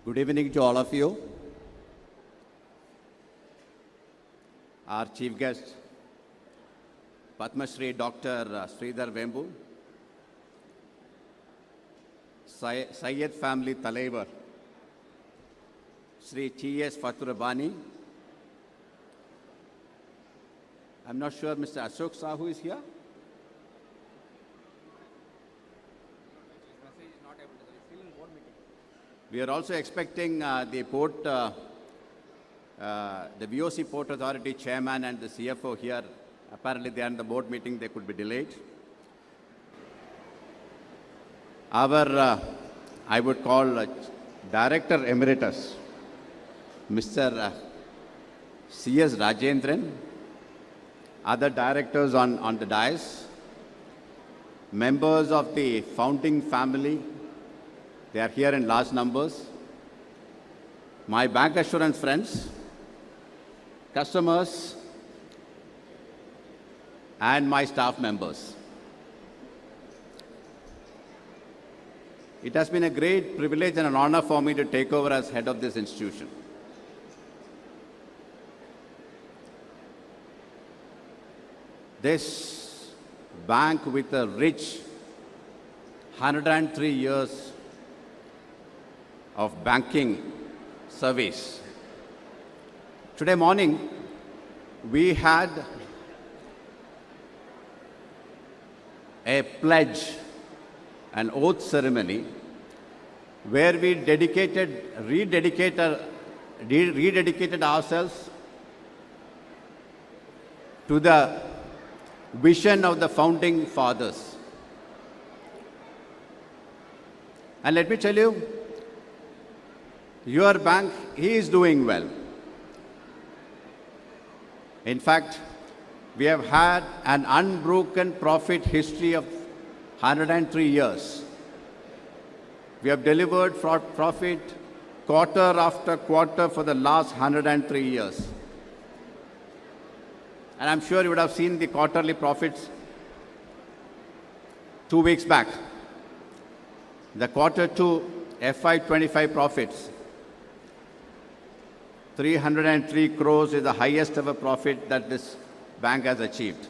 Good evening to all of you. Our chief guest, Padma Shri Dr. Sridhar Vembu, Syed family Talaivar, Shri T.S. Faturabani. I'm not sure Mr. Ashok Sahu is here. We are also expecting the VOC Port Authority chairman and the CFO here. Apparently they are in the board meeting, they could be delayed. Our, I would call Director Emeritus, Mr. C.S. Rajendran, other directors on the dais, members of the founding family, they are here in large numbers. My bank assurance friends, customers, and my staff members. It has been a great privilege and an honor for me to take over as head of this institution. This bank with a rich 103 years of banking service. Today morning, we had a pledge, an oath ceremony, where we rededicated ourselves to the vision of the founding fathers. And let me tell you, your bank is doing well. In fact, we have had an unbroken profit history of 103 years. We have delivered profit quarter after quarter for the last 103 years. And I'm sure you would have seen the quarterly profits 2 weeks back. The quarter 2 FY25 profits, 303 crores is the highest ever profit that this bank has achieved.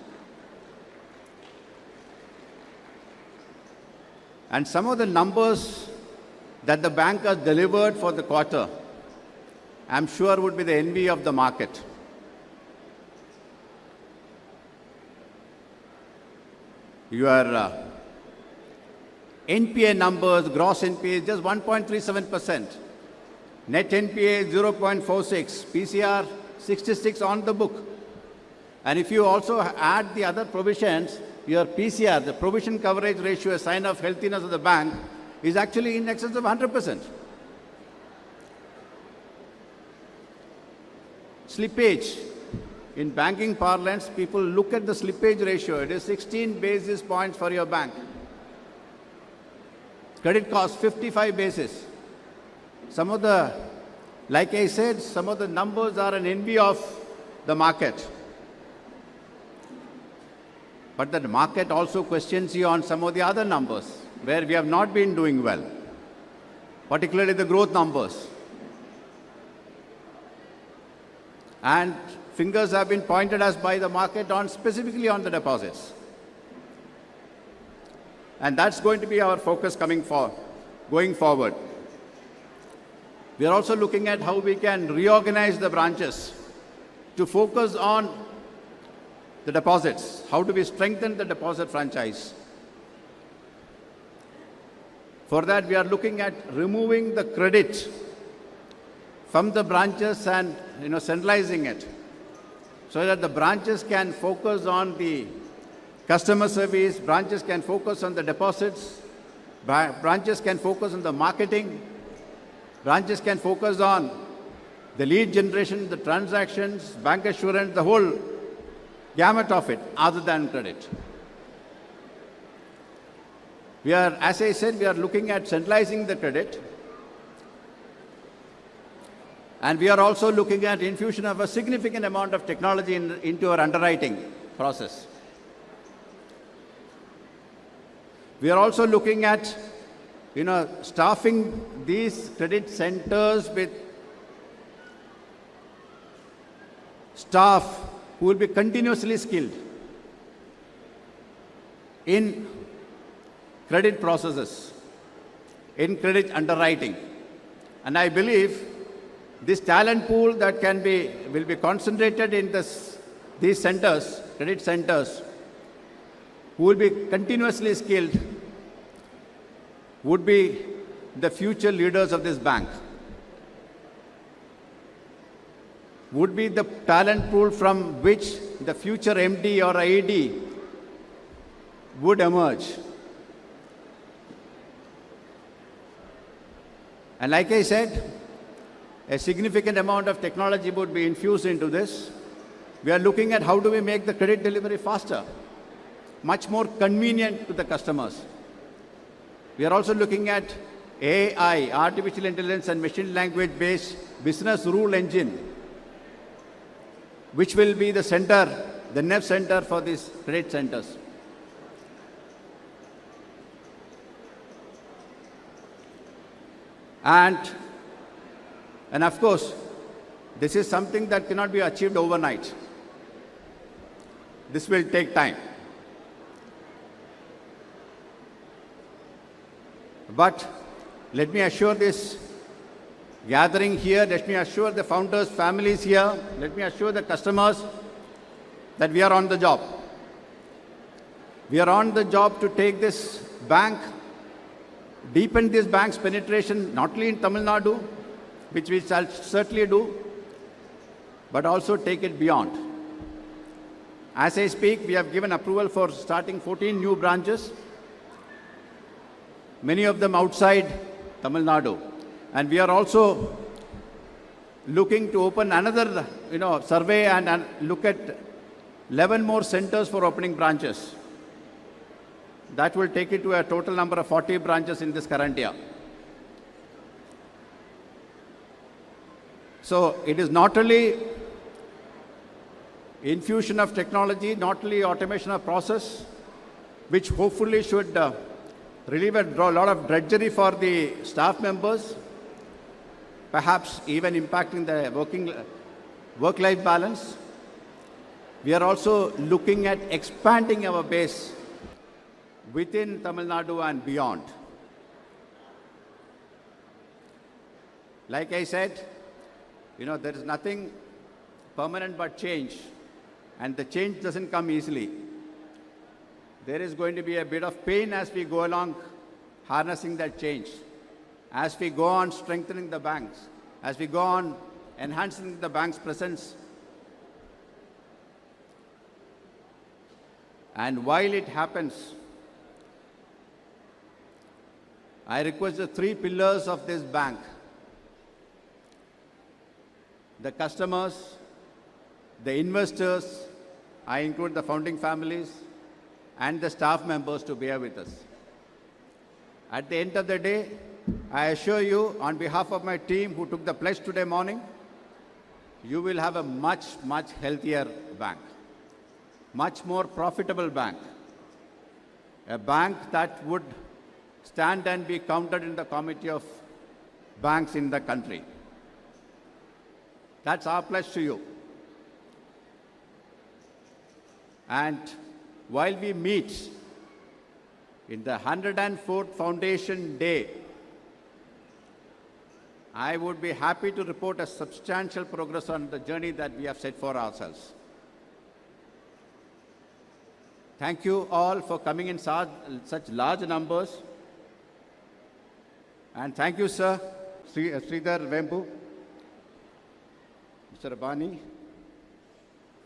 And some of the numbers that the bank has delivered for the quarter, I'm sure would be the envy of the market. Your NPA numbers, gross NPA is just 1.37%. Net NPA 0.46, PCR 66 on the book. And if you also add the other provisions, your PCR, the provision coverage ratio, a sign of healthiness of the bank, is actually in excess of 100%. Slippage. In banking parlance, people look at the slippage ratio. It is 16 basis points for your bank. Credit cost, 55 basis. Some of the, like I said, some of the numbers are an envy of the market. But the market also questions you on some of the other numbers where we have not been doing well, particularly the growth numbers. And fingers have been pointed us by the market on specifically on the deposits. And that's going to be our focus going forward. We are also looking at how we can reorganize the branches to focus on the deposits. How do we strengthen the deposit franchise? For that, we are looking at removing the credit from the branches and centralizing it so that the branches can focus on the customer service, branches can focus on the deposits, branches can focus on the marketing, branches can focus on the lead generation, the transactions, bank assurance, the whole gamut of it, other than credit. We are, as I said, we are looking at centralizing the credit. And we are also looking at infusion of a significant amount of technology into our underwriting process. We are also looking at staffing these credit centers with staff who will be continuously skilled in credit processes, in credit underwriting. And I believe this talent pool that will be concentrated in these centers, credit centers, who will be continuously skilled, would be the future leaders of this bank. Would be the talent pool from which the future MD or IED would emerge. And like I said, a significant amount of technology would be infused into this. We are looking at how do we make the credit delivery faster, much more convenient to the customers. We are also looking at AI, artificial intelligence and machine language based business rule engine, which will be the center, the nerve center for these credit centers. And of course, this is something that cannot be achieved overnight. This will take time. But let me assure this gathering here, let me assure the founders' families here, let me assure the customers that we are on the job. We are on the job to take this bank, deepen this bank's penetration, not only in Tamilnad, which we shall certainly do, but also take it beyond. As I speak, we have given approval for starting 14 new branches, many of them outside Tamilnad. And we are also looking to open another survey and look at 11 more centers for opening branches. That will take it to a total number of 40 branches in this current year. So it is not only infusion of technology, not only automation of process, which hopefully should relieve a lot of drudgery for the staff members, perhaps even impacting the work-life balance. We are also looking at expanding our base within Tamil Nadu and beyond. Like I said, there is nothing permanent but change, and the change doesn't come easily. There is going to be a bit of pain as we go along harnessing that change, as we go on strengthening the banks, as we go on enhancing the bank's presence. And while it happens, I request the three pillars of this bank: the customers, the investors, I include the founding families, and the staff members to bear with us. At the end of the day, I assure you, on behalf of my team who took the pledge today morning, you will have a much, much healthier bank, much more profitable bank, a bank that would stand and be counted in the committee of banks in the country. That's our pledge to you. And while we meet in the 104th Foundation Day, I would be happy to report a substantial progress on the journey that we have set for ourselves. Thank you all for coming in such large numbers. And thank you, sir, Sridhar Vembu, Mr. Abani,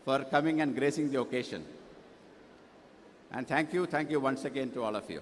for coming and gracing the occasion. And thank you once again to all of you.